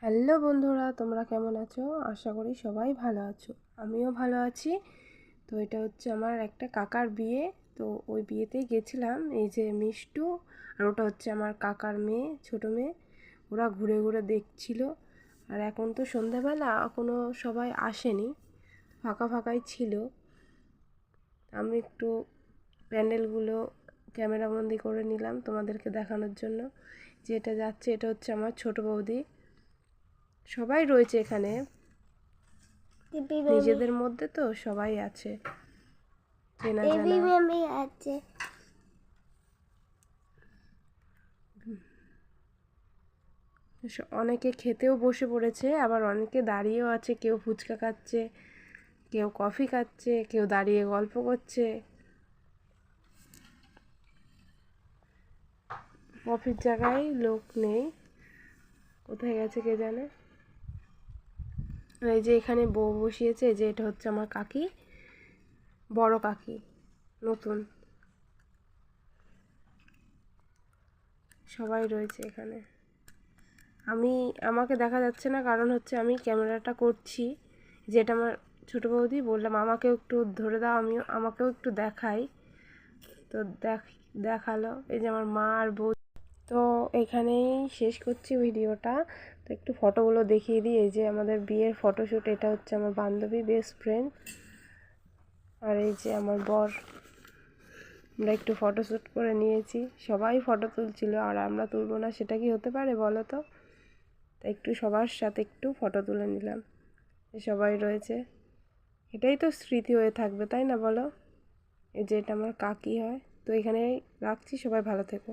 Hello বন্ধুরা, তোমরা কেমন আছো? আশা করি সবাই ভালো আছো। আমিও ভালো আছি। তো এটা হচ্ছে আমার একটা কাকার বিয়ে। তো ওই বিয়েতেই গেছিলাম। এই যে মিষ্টু আর ওটা হচ্ছে আমার কাকার মেয়ে, ছোট মেয়ে। ওরা ঘুরে ঘুরে দেখছিল। আর এখন তো সন্ধ্যাবেলা, এখনও সবাই আসেনি, ফাঁকা ফাঁকাই ছিল। আমি একটু প্যান্ডেলগুলো ক্যামেরাবন্দি করে নিলাম তোমাদেরকে দেখানোর জন্য। যে এটা যাচ্ছে, এটা হচ্ছে আমার ছোট বৌদি। সবাই রয়েছে এখানে, নিজেদের মধ্যে তো সবাই আছে, চেনা জানা আছে। অনেকে খেতেও বসে পড়েছে, আবার অনেকে দাঁড়িয়েও আছে। কেউ ফুচকা খাচ্ছে, কেউ কফি খাচ্ছে, কেউ দাঁড়িয়ে গল্প করছে। কফির জায়গায় লোক নেই, কোথায় গেছে কে জানে। এই যে এখানে বউ বসিয়েছে, যে এটা হচ্ছে আমার কাকি, বড় কাকি, নতুন। সবাই রয়েছে এখানে। আমাকে দেখা যাচ্ছে না, কারণ হচ্ছে আমি ক্যামেরাটা করছি। যেটা আমার ছোটো বৌদি, বললাম আমাকেও একটু ধরে দাও, আমাকেও একটু দেখাই। তো দেখালো। এই যে আমার মা আর বউ। তো এখানেই শেষ করছি ভিডিওটা। তো একটু ফটোগুলো দেখিয়ে দিই। এই যে আমাদের বিয়ের ফটোশ্যুট, এটা হচ্ছে আমার বান্ধবী, বেস্ট ফ্রেন্ড। আর এই যে আমার বর। আমরা একটু ফটোশ্যুট করে নিয়েছি। সবাই ফটো তুলছিল, আর আমরা তুলবো না, সেটা কি হতে পারে বলো তো? তাই একটু সবার সাথে একটু ফটো তুলে নিলাম। সবাই রয়েছে, এটাই তো স্মৃতি হয়ে থাকবে, তাই না বলো? এই যে এটা আমার কাকি হয়। তো এখানেই রাখছি, সবাই ভালো থেকো।